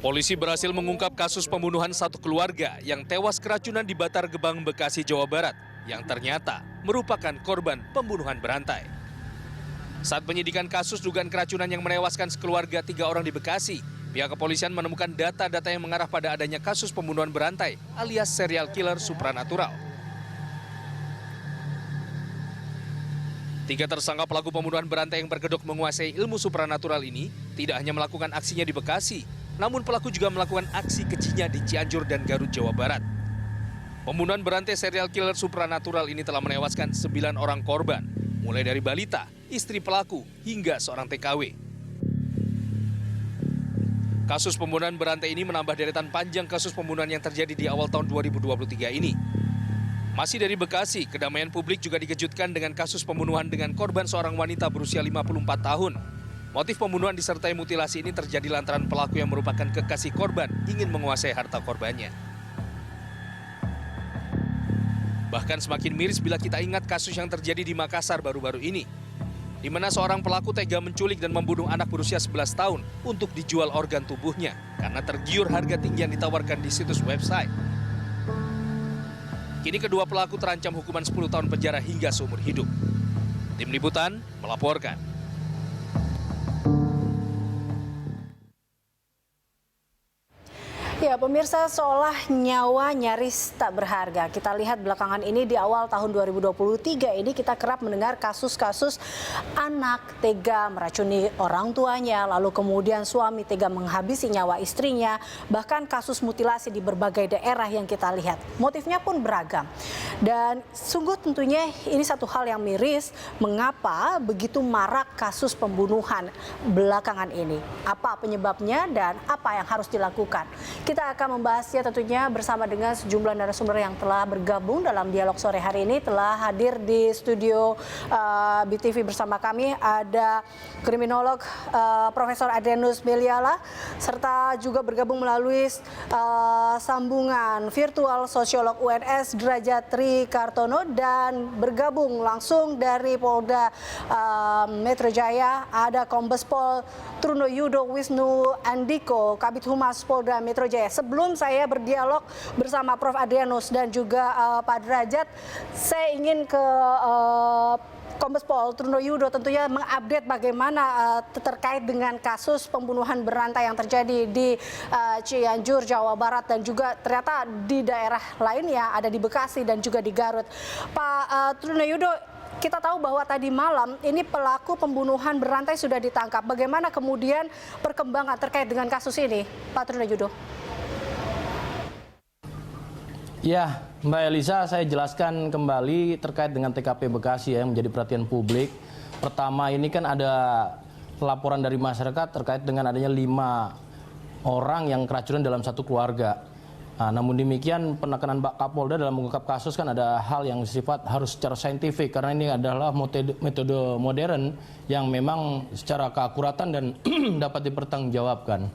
Polisi berhasil mengungkap kasus pembunuhan satu keluarga yang tewas keracunan di Bantar Gebang, Bekasi, Jawa Barat, yang ternyata merupakan korban pembunuhan berantai. Saat penyidikan kasus dugaan keracunan yang menewaskan sekeluarga 3 orang di Bekasi, pihak kepolisian menemukan data-data yang mengarah pada adanya kasus pembunuhan berantai alias serial killer supranatural. 3 tersangka pelaku pembunuhan berantai yang berkedok menguasai ilmu supranatural ini tidak hanya melakukan aksinya di Bekasi, namun pelaku juga melakukan aksi kejinya di Cianjur dan Garut, Jawa Barat. Pembunuhan berantai serial killer supranatural ini telah menewaskan 9 orang korban, mulai dari balita, istri pelaku, hingga seorang TKW. Kasus pembunuhan berantai ini menambah deretan panjang kasus pembunuhan yang terjadi di awal tahun 2023 ini. Masih dari Bekasi, kedamaian publik juga dikejutkan dengan kasus pembunuhan dengan korban seorang wanita berusia 54 tahun. Motif pembunuhan disertai mutilasi ini terjadi lantaran pelaku yang merupakan kekasih korban ingin menguasai harta korbannya. Bahkan semakin miris bila kita ingat kasus yang terjadi di Makassar baru-baru ini, di mana seorang pelaku tega menculik dan membunuh anak berusia 11 tahun untuk dijual organ tubuhnya karena tergiur harga tinggi yang ditawarkan di situs website. Kini kedua pelaku terancam hukuman 10 tahun penjara hingga seumur hidup. Tim Liputan melaporkan. Ya, pemirsa, seolah nyawa nyaris tak berharga. Kita lihat belakangan ini di awal tahun 2023 ini kita kerap mendengar kasus-kasus anak tega meracuni orang tuanya, lalu kemudian suami tega menghabisi nyawa istrinya, bahkan kasus mutilasi di berbagai daerah yang kita lihat. Motifnya pun beragam. Dan sungguh tentunya ini satu hal yang miris, mengapa begitu marak kasus pembunuhan belakangan ini. Apa penyebabnya dan apa yang harus dilakukan? Kita akan membahasnya tentunya bersama dengan sejumlah narasumber yang telah bergabung dalam dialog sore hari ini. Telah hadir di studio BTV bersama kami ada kriminolog Profesor Adrianus Meliala, serta juga bergabung melalui sambungan virtual sosiolog UNS Derajat Tri Kartono, dan bergabung langsung dari Polda Metro Jaya ada Kombes Pol Truno Yudo Wisnu Andiko, Kabid Humas Polda Metro Jaya. Sebelum saya berdialog bersama Prof. Adrianus dan juga Pak Derajat, saya ingin ke Kombes Pol Truno Yudo tentunya mengupdate bagaimana terkait dengan kasus pembunuhan berantai yang terjadi di Cianjur, Jawa Barat, dan juga ternyata di daerah lainnya ada di Bekasi dan juga di Garut. Pak Truno Yudo, kita tahu bahwa tadi malam ini pelaku pembunuhan berantai sudah ditangkap. Bagaimana kemudian perkembangan terkait dengan kasus ini, Pak Truno Yudo? Ya, Mbak Elisa, saya jelaskan kembali terkait dengan TKP Bekasi yang menjadi perhatian publik. Pertama, ini kan ada laporan dari masyarakat terkait dengan adanya 5 orang yang keracunan dalam satu keluarga. Nah, namun demikian penekanan Pak Kapolda dalam mengungkap kasus kan ada hal yang sifat harus secara saintifik, karena ini adalah metode modern yang memang secara keakuratan dan dapat dipertanggungjawabkan.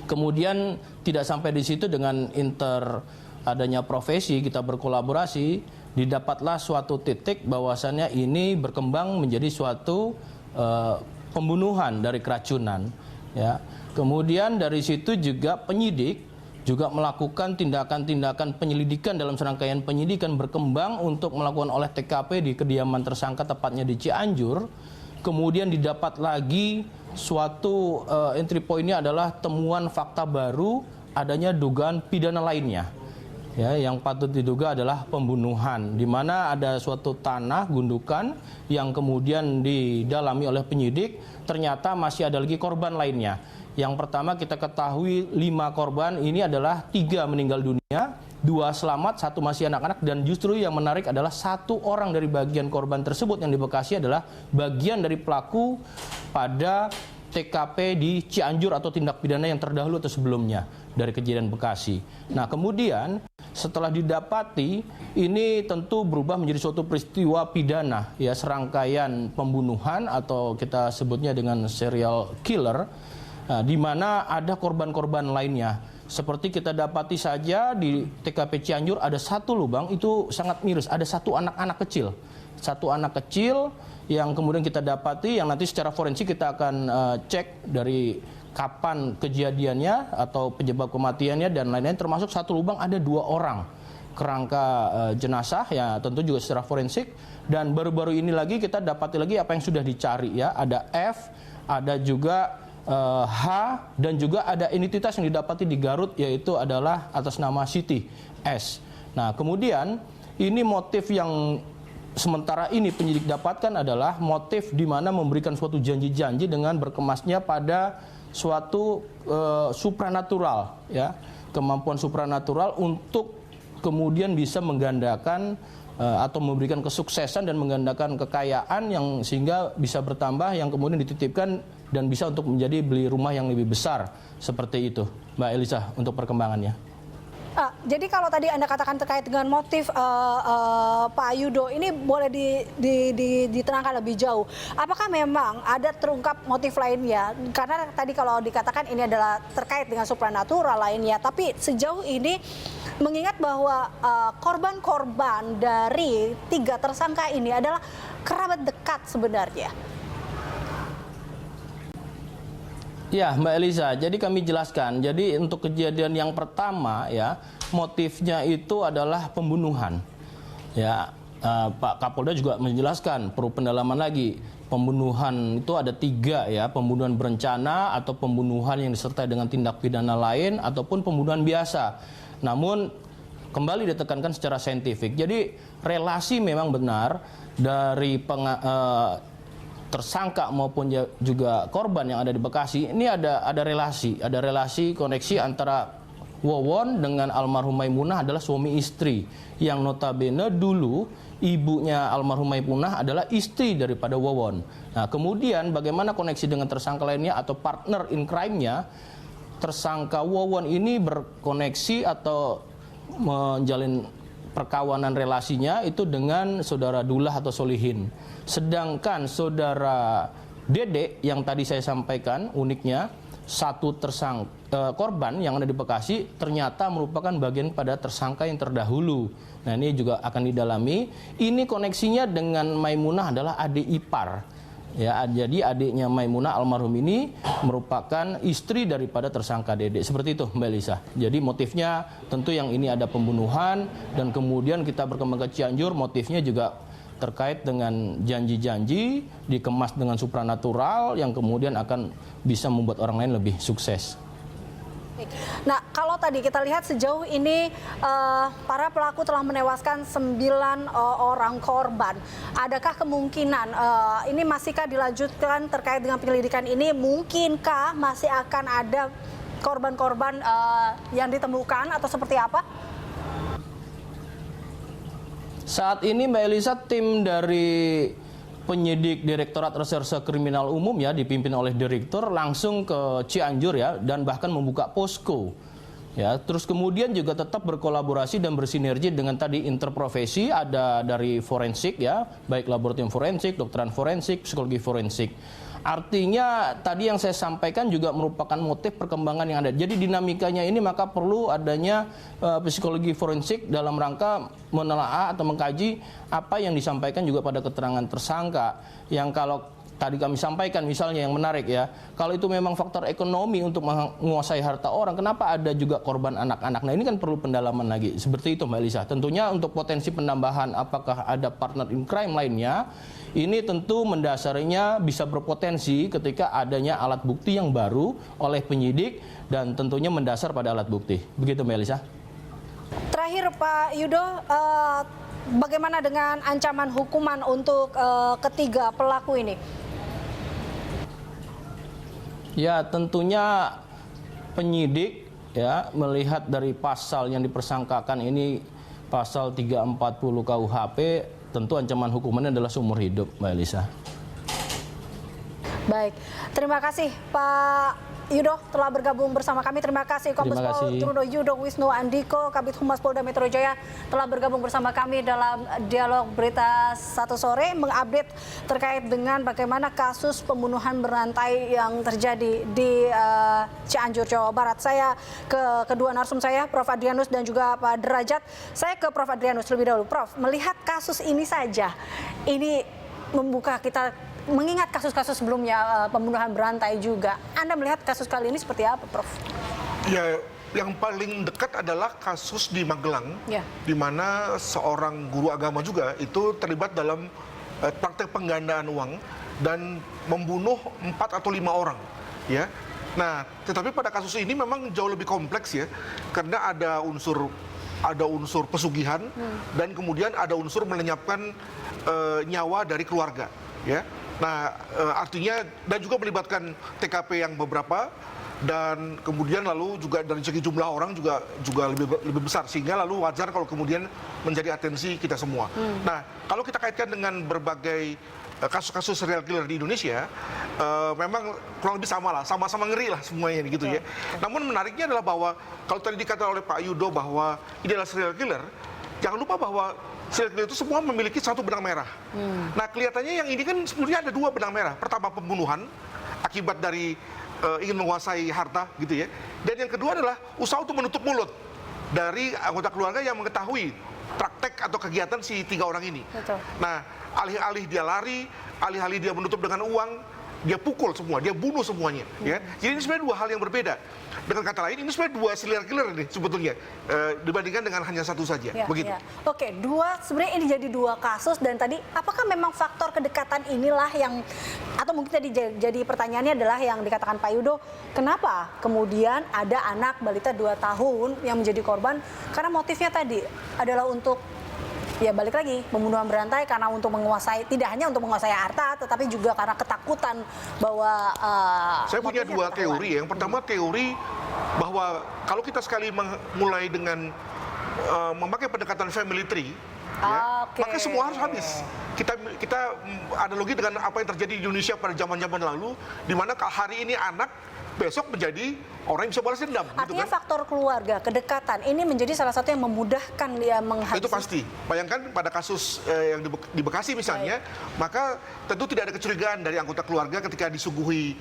Kemudian tidak sampai di situ, dengan adanya profesi kita berkolaborasi, didapatlah suatu titik bahwasannya ini berkembang menjadi suatu pembunuhan dari keracunan. Ya. Kemudian dari situ juga penyidik juga melakukan tindakan-tindakan penyelidikan dalam serangkaian penyidikan berkembang untuk melakukan olah TKP di kediaman tersangka, tepatnya di Cianjur. Kemudian didapat lagi suatu entry point-nya adalah temuan fakta baru adanya dugaan pidana lainnya. Ya, yang patut diduga adalah pembunuhan, di mana ada suatu tanah gundukan yang kemudian didalami oleh penyidik, ternyata masih ada lagi korban lainnya. Yang pertama kita ketahui 5 korban ini adalah 3 meninggal dunia, 2 selamat, 1 masih anak-anak, dan justru yang menarik adalah 1 orang dari bagian korban tersebut yang di Bekasi adalah bagian dari pelaku pada TKP di Cianjur atau tindak pidana yang terdahulu atau sebelumnya dari kejadian Bekasi. Nah, kemudian setelah didapati, ini tentu berubah menjadi suatu peristiwa pidana, ya, serangkaian pembunuhan atau kita sebutnya dengan serial killer, di mana ada korban-korban lainnya. Seperti kita dapati saja di TKP Cianjur ada 1 lubang, itu sangat miris, ada 1 anak-anak kecil. 1 anak kecil yang kemudian kita dapati, yang nanti secara forensik kita akan cek dari kapan kejadiannya atau penyebab kematiannya dan lain-lain, termasuk satu lubang ada 2 orang kerangka jenazah ya, tentu juga secara forensik. Dan baru-baru ini lagi kita dapati lagi apa yang sudah dicari ya, ada F, ada juga H, dan juga ada identitas yang didapati di Garut, yaitu adalah atas nama Siti S. Nah kemudian ini motif yang sementara ini penyidik dapatkan adalah motif di mana memberikan suatu janji-janji dengan berkemasnya pada suatu supranatural ya, kemampuan supranatural untuk kemudian bisa menggandakan atau memberikan kesuksesan dan menggandakan kekayaan yang sehingga bisa bertambah, yang kemudian dititipkan dan bisa untuk menjadi beli rumah yang lebih besar, seperti itu Mbak Elisa untuk perkembangannya. Jadi kalau tadi Anda katakan terkait dengan motif Pak Yudo, ini boleh diterangkan lebih jauh. Apakah memang ada terungkap motif lainnya? Karena tadi kalau dikatakan ini adalah terkait dengan supranatural lainnya, tapi sejauh ini mengingat bahwa korban-korban dari 3 tersangka ini adalah kerabat dekat sebenarnya. Ya Mbak Elisa, jadi kami jelaskan. Jadi untuk kejadian yang pertama ya, motifnya itu adalah pembunuhan. Ya, Pak Kapolda juga menjelaskan, perlu pendalaman lagi. Pembunuhan itu ada 3 ya, pembunuhan berencana atau pembunuhan yang disertai dengan tindak pidana lain ataupun pembunuhan biasa. Namun kembali ditekankan secara saintifik. Jadi relasi memang benar dari tersangka maupun juga korban yang ada di Bekasi, ini ada relasi koneksi antara Wawon dengan almarhum Maimunah adalah suami istri, yang notabene dulu ibunya almarhum Maimunah adalah istri daripada Wawon. Nah kemudian bagaimana koneksi dengan tersangka lainnya atau partner in crime-nya, tersangka Wawon ini berkoneksi atau menjalin perkawanan relasinya itu dengan saudara Dullah atau Solihin. Sedangkan saudara Dede yang tadi saya sampaikan, uniknya satu korban yang ada di Bekasi ternyata merupakan bagian pada tersangka yang terdahulu. Nah ini juga akan didalami. Ini koneksinya dengan Maimunah adalah adik ipar. Ya, jadi adiknya Maimunah almarhum ini merupakan istri daripada tersangka Dede. Seperti itu Mbak Elisa. Jadi motifnya tentu yang ini ada pembunuhan, dan kemudian kita berkembang ke Cianjur, motifnya juga terkait dengan janji-janji dikemas dengan supranatural yang kemudian akan bisa membuat orang lain lebih sukses. Nah, kalau tadi kita lihat sejauh ini para pelaku telah menewaskan 9 orang korban. Adakah kemungkinan ini masihkah dilanjutkan terkait dengan penyelidikan ini? Mungkinkah masih akan ada korban-korban yang ditemukan atau seperti apa? Saat ini Mbak Elisa, tim dari penyidik Direktorat Reserse Kriminal Umum ya, dipimpin oleh Direktur, langsung ke Cianjur ya, dan bahkan membuka posko ya. Terus kemudian juga tetap berkolaborasi dan bersinergi dengan tadi interprofesi, ada dari forensik ya, baik laboratorium forensik, dokteran forensik, psikologi forensik. Artinya tadi yang saya sampaikan juga merupakan motif perkembangan yang ada. Jadi dinamikanya ini maka perlu adanya psikologi forensik dalam rangka menelaah atau mengkaji apa yang disampaikan juga pada keterangan tersangka. Yang kalau tadi kami sampaikan misalnya yang menarik ya, kalau itu memang faktor ekonomi untuk menguasai harta orang, kenapa ada juga korban anak-anak? Nah ini kan perlu pendalaman lagi. Seperti itu Mbak Elisa. Tentunya untuk potensi penambahan apakah ada partner in crime lainnya, ini tentu mendasarinya bisa berpotensi ketika adanya alat bukti yang baru oleh penyidik dan tentunya mendasar pada alat bukti. Begitu Mbak Elisa. Terakhir Pak Yudo, bagaimana dengan ancaman hukuman untuk ketiga pelaku ini? Ya tentunya penyidik ya melihat dari pasal yang dipersangkakan ini, pasal 340 KUHP, tentu ancaman hukumannya adalah seumur hidup Mbak Elisa. Baik, terima kasih Pak Yudo telah bergabung bersama kami. Terima kasih Kombes Pol Truno Yudo Wisnu Andiko, Kabid Humas Polda Metro Jaya telah bergabung bersama kami dalam dialog berita 1 sore, mengupdate terkait dengan bagaimana kasus pembunuhan berantai yang terjadi di Cianjur, Jawa Barat. Saya ke kedua narsum saya, Prof. Adrianus dan juga Pak Derajat. Saya ke Prof. Adrianus lebih dahulu. Prof, melihat kasus ini saja, ini membuka kita mengingat kasus-kasus sebelumnya pembunuhan berantai juga, Anda melihat kasus kali ini seperti apa, Prof? Ya, yang paling dekat adalah kasus di Magelang, Ya. di mana seorang guru agama juga itu terlibat dalam praktek penggandaan uang dan membunuh 4 atau 5 orang. Ya, nah, tetapi pada kasus ini memang jauh lebih kompleks ya, karena ada unsur pesugihan dan kemudian ada unsur melenyapkan nyawa dari keluarga. Ya, nah artinya dan juga melibatkan TKP yang beberapa. Dan kemudian lalu juga dari segi jumlah orang juga lebih besar, sehingga lalu wajar kalau kemudian menjadi atensi kita semua. Nah, kalau kita kaitkan dengan berbagai kasus-kasus serial killer di Indonesia, memang kurang lebih sama-sama ngeri lah semuanya gitu ya. Namun menariknya adalah bahwa kalau tadi dikatakan oleh Pak Yudo bahwa ini adalah serial killer, jangan lupa bahwa serial killer itu semua memiliki satu benang merah. Nah, kelihatannya yang ini kan sebenarnya ada 2 benang merah. Pertama, pembunuhan akibat dari ingin menguasai harta gitu ya. Dan yang kedua adalah usaha untuk menutup mulut dari anggota keluarga yang mengetahui praktek atau kegiatan si 3 orang ini. Betul. Nah, alih-alih dia lari, alih-alih dia menutup dengan uang, dia pukul semua, dia bunuh semuanya. Ya. Jadi ini sebenarnya 2 hal yang berbeda. Dengan kata lain, ini sebenarnya 2 serial killer ini sebetulnya dibandingkan dengan hanya satu saja. Ya, begitu. ya. Oke, sebenarnya ini jadi 2 kasus, dan tadi apakah memang faktor kedekatan inilah yang, atau mungkin tadi jadi pertanyaannya adalah yang dikatakan Pak Yudo, kenapa kemudian ada anak balita 2 tahun yang menjadi korban, karena motifnya tadi adalah untuk, ya balik lagi, pembunuhan berantai karena untuk menguasai, tidak hanya untuk menguasai harta, tetapi juga karena ketakutan bahwa saya punya 2 motifnya teori. Yang pertama, teori bahwa kalau kita sekali mulai dengan memakai pendekatan family tree, ya, maka semua harus habis. Kita analogi dengan apa yang terjadi di Indonesia pada zaman-zaman lalu, di mana hari ini anak, besok menjadi orang yang bisa balas dendam. Artinya gitu kan? faktor keluarga, kedekatan ini menjadi salah satu yang memudahkan dia menghabisi. Itu pasti. Bayangkan pada kasus yang di Bekasi misalnya, maka tentu tidak ada kecurigaan dari anggota keluarga ketika disuguhi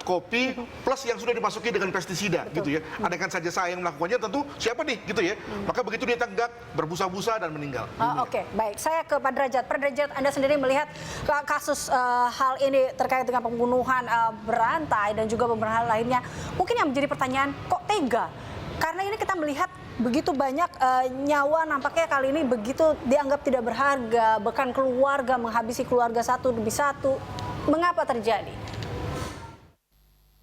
kopi plus yang sudah dimasuki dengan pestisida. Betul. Gitu ya. Andaikan saja saya yang melakukannya, tentu siapa nih gitu ya. Maka begitu dia tenggak, berbusa-busa dan meninggal. Oke, baik. Saya ke Pak Derajat. Pak Derajat, Anda sendiri melihat kasus hal ini terkait dengan pembunuhan berantai dan juga pembunuhan lainnya. Mungkin yang menjadi pertanyaan, kok tega? Karena ini kita melihat begitu banyak nyawa, nampaknya kali ini begitu dianggap tidak berharga, bahkan keluarga menghabisi keluarga satu demi satu. Mengapa terjadi?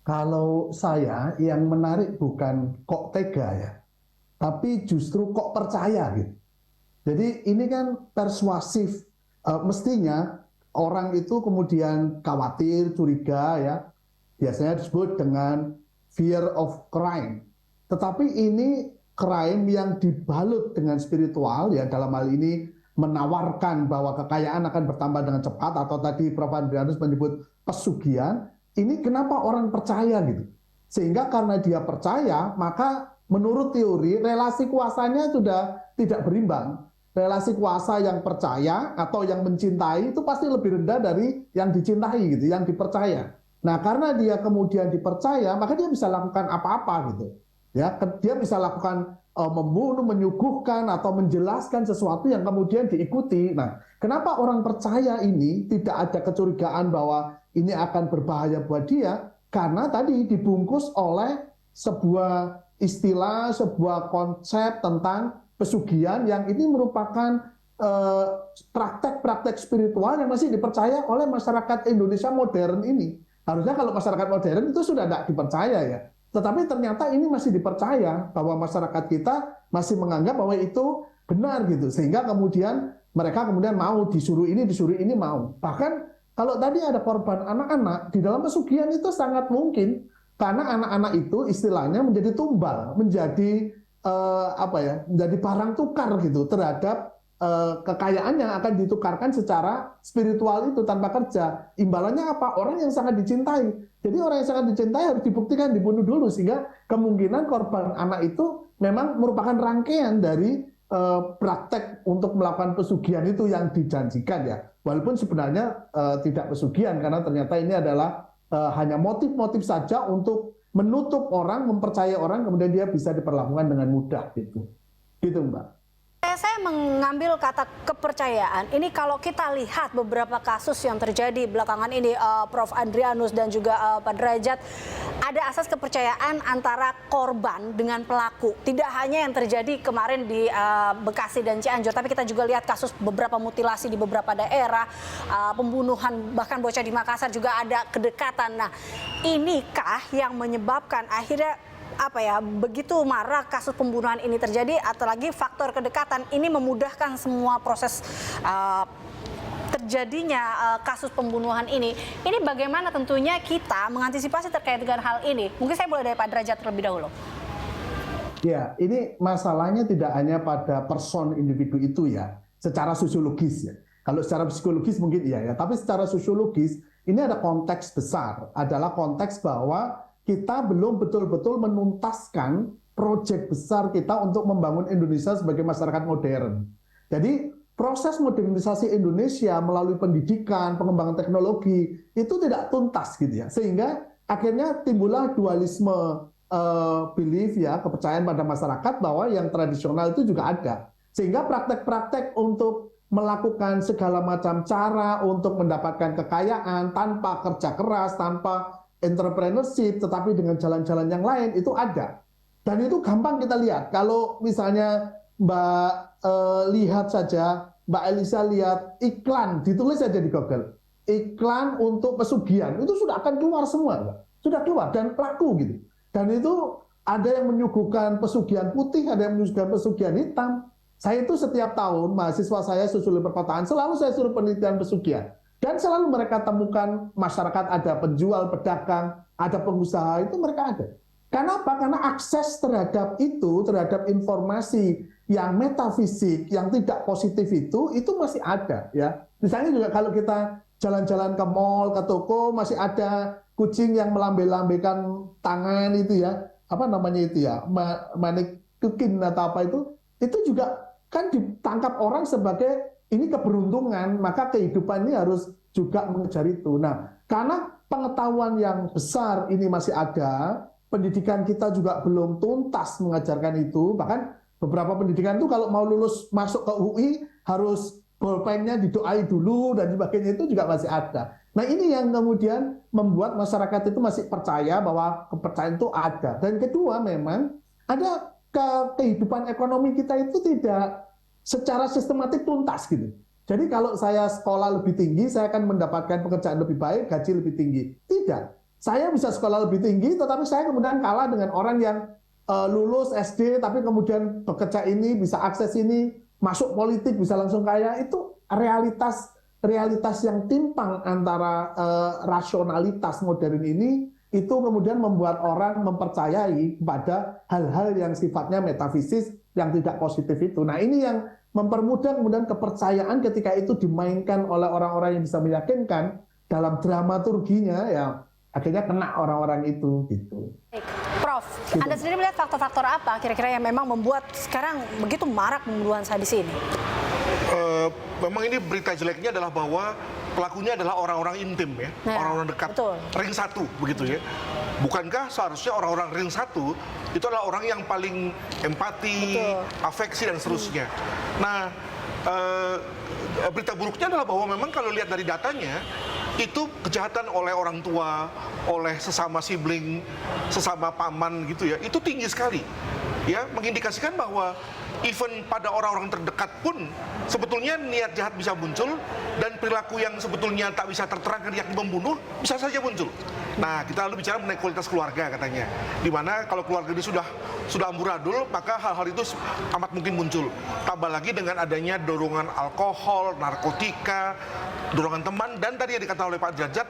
Kalau saya, yang menarik bukan kok tega ya, tapi justru kok percaya gitu. Jadi ini kan persuasif. Mestinya orang itu kemudian khawatir, curiga ya, biasanya disebut dengan fear of crime. Tetapi ini crime yang dibalut dengan spiritual, ya, dalam hal ini menawarkan bahwa kekayaan akan bertambah dengan cepat, atau tadi Prof. Andrianus menyebut pesugihan. Ini kenapa orang percaya gitu? Sehingga karena dia percaya, maka menurut teori relasi kuasanya sudah tidak berimbang. Relasi kuasa yang percaya atau yang mencintai itu pasti lebih rendah dari yang dicintai gitu, yang dipercaya. Nah, karena dia kemudian dipercaya, maka dia bisa lakukan apa-apa gitu. Ya, dia bisa lakukan membunuh, menyuguhkan atau menjelaskan sesuatu yang kemudian diikuti. Nah, kenapa orang percaya ini tidak ada kecurigaan bahwa ini akan berbahaya buat dia? Karena tadi dibungkus oleh sebuah istilah, sebuah konsep tentang pesugihan yang ini merupakan praktek-praktek spiritual yang masih dipercaya oleh masyarakat Indonesia modern ini. Harusnya kalau masyarakat modern itu sudah tidak dipercaya ya. Tetapi ternyata ini masih dipercaya, bahwa masyarakat kita masih menganggap bahwa itu benar gitu. Sehingga kemudian mereka kemudian mau disuruh ini mau. Bahkan kalau tadi ada korban anak-anak, di dalam pesugihan itu sangat mungkin. Karena anak-anak itu istilahnya menjadi tumbal, menjadi menjadi barang tukar gitu terhadap kekayaan yang akan ditukarkan secara spiritual itu tanpa kerja. Imbalannya apa? Orang yang sangat dicintai. Jadi orang yang sangat dicintai harus dibuktikan dibunuh dulu, sehingga kemungkinan korban anak itu memang merupakan rangkaian dari praktek untuk melakukan pesugihan itu yang dijanjikan ya. Walaupun sebenarnya tidak pesugihan, karena ternyata ini adalah hanya motif-motif saja untuk menutup orang, mempercayai orang, kemudian dia bisa diperlakukan dengan mudah gitu. Gitu, Mbak. Saya mengambil kata kepercayaan. Ini kalau kita lihat beberapa kasus yang terjadi belakangan ini, Prof. Adrianus dan juga Pak Derajat, ada asas kepercayaan antara korban dengan pelaku. Tidak hanya yang terjadi kemarin di Bekasi dan Cianjur, tapi kita juga lihat kasus beberapa mutilasi di beberapa daerah, pembunuhan bahkan bocah di Makassar juga ada kedekatan. Nah, inikah yang menyebabkan akhirnya begitu marak kasus pembunuhan ini terjadi, atau lagi faktor kedekatan ini memudahkan semua proses terjadinya kasus pembunuhan ini bagaimana tentunya kita mengantisipasi terkait dengan hal ini? Mungkin saya mulai dari Pak Derajat terlebih dahulu. Ya, ini masalahnya tidak hanya pada person individu itu ya, secara sosiologis ya. Kalau secara psikologis mungkin iya ya, tapi secara sosiologis ini ada konteks besar, adalah konteks bahwa kita belum betul-betul menuntaskan proyek besar kita untuk membangun Indonesia sebagai masyarakat modern. Jadi proses modernisasi Indonesia melalui pendidikan, pengembangan teknologi itu tidak tuntas gitu ya. Sehingga akhirnya timbullah dualisme belief ya, kepercayaan pada masyarakat bahwa yang tradisional itu juga ada. Sehingga praktek-praktek untuk melakukan segala macam cara untuk mendapatkan kekayaan tanpa kerja keras, tanpa entrepreneurship, tetapi dengan jalan-jalan yang lain itu ada. Dan itu gampang kita lihat. Kalau misalnya Mbak lihat saja, Mbak Elisa lihat iklan, ditulis saja di Google. Iklan untuk pesugihan, itu sudah akan keluar semua. Mbak. Sudah keluar, dan laku gitu. Dan itu ada yang menyuguhkan pesugihan putih, ada yang menyuguhkan pesugihan hitam. Saya itu setiap tahun, mahasiswa saya sosiologi perkotaan, selalu saya suruh penelitian pesugihan. Dan selalu mereka temukan masyarakat ada penjual, pedagang, ada pengusaha, itu mereka ada. Karena apa? Karena akses terhadap itu, terhadap informasi yang metafisik, yang tidak positif itu masih ada. Ya. Misalnya juga kalau kita jalan-jalan ke mall, ke toko, masih ada kucing yang melambai-lambaikan tangan itu ya. Apa namanya itu ya? Manikukin atau apa itu juga kan ditangkap orang sebagai ini keberuntungan, maka kehidupan ini harus juga mengejar itu. Nah, karena pengetahuan yang besar ini masih ada, pendidikan kita juga belum tuntas mengajarkan itu, bahkan beberapa pendidikan itu kalau mau lulus masuk ke UI harus bolpennya didoai dulu dan sebagainya, itu juga masih ada. Nah, ini yang kemudian membuat masyarakat itu masih percaya bahwa kepercayaan itu ada. Dan kedua, memang ada kehidupan ekonomi kita itu tidak secara sistematik tuntas gitu. Jadi kalau saya sekolah lebih tinggi, saya akan mendapatkan pekerjaan lebih baik, gaji lebih tinggi. Tidak. Saya bisa sekolah lebih tinggi, tetapi saya kemudian kalah dengan orang yang lulus SD, tapi kemudian bekerja ini, bisa akses ini, masuk politik, bisa langsung kaya. Itu realitas yang timpang antara rasionalitas modern ini, itu kemudian membuat orang mempercayai pada hal-hal yang sifatnya metafisis, yang tidak positif itu. Nah, ini yang mempermudah kemudian kepercayaan ketika itu dimainkan oleh orang-orang yang bisa meyakinkan dalam dramaturginya, ya akhirnya kena orang-orang itu gitu. Prof, gitu. Anda sendiri melihat faktor-faktor apa kira-kira yang memang membuat sekarang begitu marak pembunuhan sadis ini? Memang ini berita jeleknya adalah bahwa pelakunya adalah orang-orang intim ya, orang-orang dekat, betul. Ring satu begitu ya. Bukankah seharusnya orang-orang ring satu itu adalah orang yang paling empati, betul. Afeksi dan seterusnya. Nah, berita buruknya adalah bahwa memang kalau lihat dari datanya itu kejahatan oleh orang tua, oleh sesama sibling, sesama paman gitu ya, itu tinggi sekali. Ya, mengindikasikan bahwa even pada orang-orang terdekat pun sebetulnya niat jahat bisa muncul dan perilaku yang sebetulnya tak bisa terterangkan yakni membunuh bisa saja muncul. Nah, kita lalu bicara mengenai kualitas keluarga katanya. Di mana kalau keluarga ini sudah amburadul, maka hal-hal itu amat mungkin muncul. Tambah lagi dengan adanya dorongan alkohol, narkotika, dorongan teman, dan tadi yang dikatakan oleh Pak Derajat,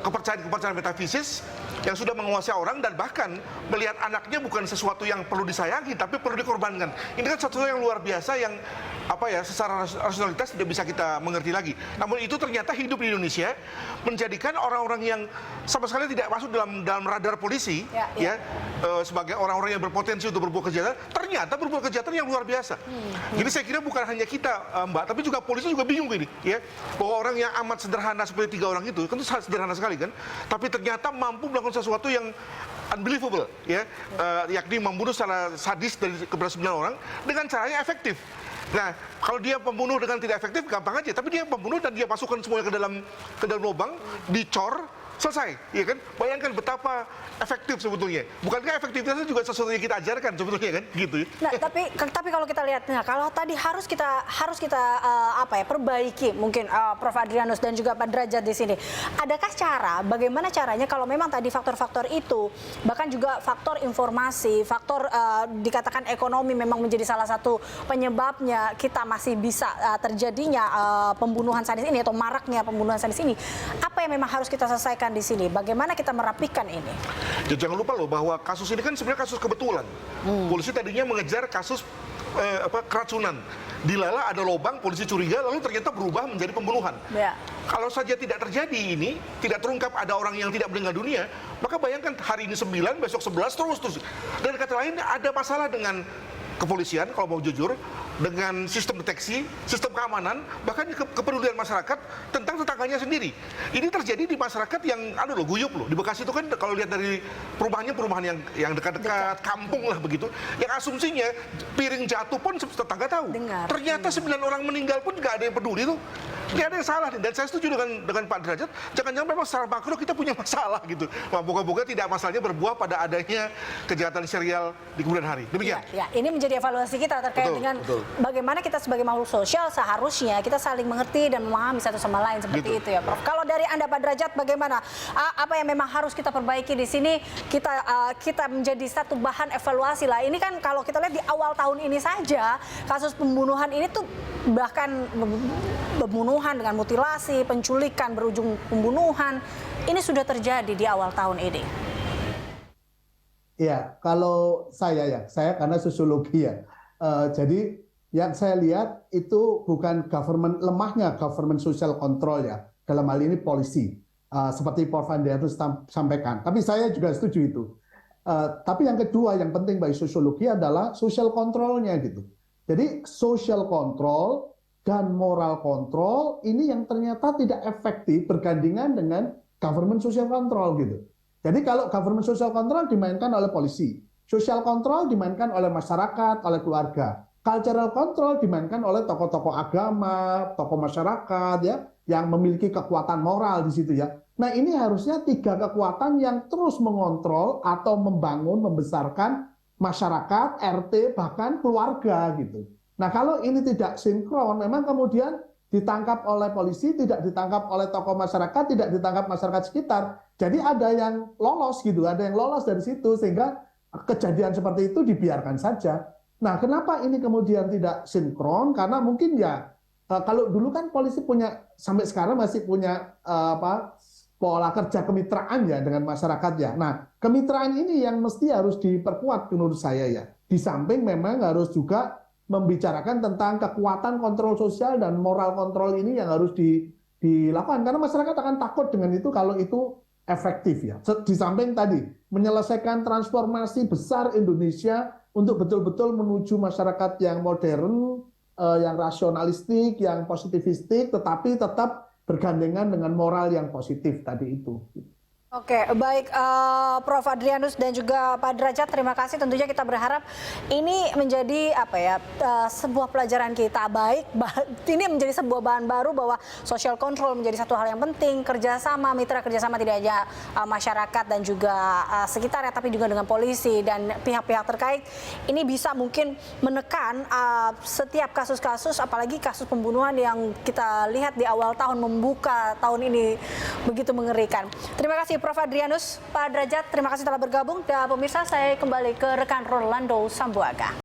kepercayaan metafisis yang sudah menguasai orang dan bahkan melihat anaknya bukan sesuatu yang perlu disayangi tapi perlu dikorbankan. Ini kan sesuatu yang luar biasa yang secara rasionalitas tidak bisa kita mengerti lagi. Namun itu ternyata hidup di Indonesia menjadikan orang-orang yang sama sekali tidak masuk dalam radar polisi sebagai orang-orang yang berpotensi untuk berbuat kejahatan, ternyata berbuat kejahatan yang luar biasa. Jadi saya kira bukan hanya kita, Mbak, tapi juga polisi juga bingung ini, ya, bahwa orang yang amat sederhana seperti 3 orang itu kan sederhana sekali kan, tapi ternyata mampu melakukan sesuatu yang unbelievable, ya, yakni membunuh secara sadis dari kepada 9 orang dengan caranya efektif. Nah, kalau dia pembunuh dengan tidak efektif gampang aja, tapi dia pembunuh dan dia masukkan semuanya ke dalam lubang, dicor, selesai, ya kan? Bayangkan betapa efektif sebetulnya. Bukankah efektivitasnya juga sesuatu yang kita ajarkan sebetulnya kan, gitu? Nah, tapi kalau kita lihat, nah kalau tadi harus kita perbaiki mungkin Prof Adrianus dan juga Pak Derajat di sini. Adakah cara, bagaimana caranya kalau memang tadi faktor-faktor itu, bahkan juga faktor informasi, faktor dikatakan ekonomi memang menjadi salah satu penyebabnya kita masih bisa terjadinya pembunuhan sadis ini atau maraknya pembunuhan sadis ini. Apa yang memang harus kita selesaikan di sini? Bagaimana kita merapikan ini? Ya, jangan lupa loh bahwa kasus ini kan sebenarnya kasus kebetulan. Polisi tadinya mengejar kasus keracunan. Dilala ada lubang, polisi curiga, lalu ternyata berubah menjadi pembunuhan. Ya. Kalau saja tidak terjadi ini, tidak terungkap ada orang yang tidak meninggal dunia, maka bayangkan hari ini 9, besok 11, terus. Dan kata lain ada masalah dengan kepolisian kalau mau jujur, dengan sistem deteksi, sistem keamanan, bahkan kepedulian masyarakat tentang tetangganya sendiri. Ini terjadi di masyarakat yang guyup loh. Di Bekasi itu kan kalau lihat dari perumahan yang dekat-dekat kampung lah begitu, yang asumsinya piring jatuh pun tetangga tahu. Dengar. Ternyata 9 orang meninggal pun nggak ada yang peduli tuh. Ini ada yang salah nih. Dan saya setuju dengan Pak Derajat, jangan-jangan memang secara makro kita punya masalah gitu. Moga-moga tidak masalahnya berbuah pada adanya kejahatan serial di kemudian hari. Demikian. Ya, ini menjadi evaluasi kita terkait dengan bagaimana kita sebagai makhluk sosial seharusnya kita saling mengerti dan memahami satu sama lain seperti itu ya, Prof. Kalau dari Anda Pak Derajat bagaimana? Apa yang memang harus kita perbaiki di sini? Kita menjadi satu bahan evaluasi lah. Ini kan kalau kita lihat di awal tahun ini saja kasus pembunuhan ini tuh bahkan pembunuhan dengan mutilasi, penculikan berujung pembunuhan ini sudah terjadi di awal tahun ini. Ya, kalau saya karena sosiologi ya. Jadi yang saya lihat itu bukan lemahnya government social control ya. Dalam hal ini polisi. Seperti Prof Adrianus sampaikan. Tapi saya juga setuju itu. Tapi yang kedua yang penting bagi sosiologi adalah social control-nya gitu. Jadi social control dan moral control ini yang ternyata tidak efektif bergandengan dengan government social control gitu. Jadi kalau government social control dimainkan oleh polisi, social control dimainkan oleh masyarakat, oleh keluarga, cultural control dimainkan oleh tokoh-tokoh agama, tokoh masyarakat ya, yang memiliki kekuatan moral di situ ya. Nah ini harusnya 3 kekuatan yang terus mengontrol atau membangun, membesarkan masyarakat, RT, bahkan keluarga gitu. Nah kalau ini tidak sinkron, memang kemudian ditangkap oleh polisi, tidak ditangkap oleh tokoh masyarakat, tidak ditangkap masyarakat sekitar. Jadi ada yang lolos gitu, ada yang lolos dari situ sehingga kejadian seperti itu dibiarkan saja. Nah kenapa ini kemudian tidak sinkron? Karena mungkin ya kalau dulu kan polisi punya, sampai sekarang masih punya pola kerja kemitraan ya dengan masyarakat ya. Nah kemitraan ini yang mesti harus diperkuat menurut saya ya. Di samping memang harus juga membicarakan tentang kekuatan kontrol sosial dan moral kontrol ini yang harus dilakukan. Karena masyarakat akan takut dengan itu kalau itu efektif ya. Di samping tadi, menyelesaikan transformasi besar Indonesia untuk betul-betul menuju masyarakat yang modern, yang rasionalistik, yang positivistik, tetapi tetap bergandengan dengan moral yang positif tadi itu. Oke, baik Prof Adrianus dan juga Pak Derajat, terima kasih. Tentunya kita berharap ini menjadi sebuah pelajaran kita baik. Ini menjadi sebuah bahan baru bahwa social control menjadi satu hal yang penting. Kerjasama, mitra kerjasama tidak hanya masyarakat dan juga sekitarnya, tapi juga dengan polisi dan pihak-pihak terkait. Ini bisa mungkin menekan setiap kasus-kasus, apalagi kasus pembunuhan yang kita lihat di awal tahun membuka tahun ini begitu mengerikan. Terima kasih Prof Adrianus, Pak Derajat, terima kasih telah bergabung. Dan pemirsa, saya kembali ke rekan Rolando Sambuaga.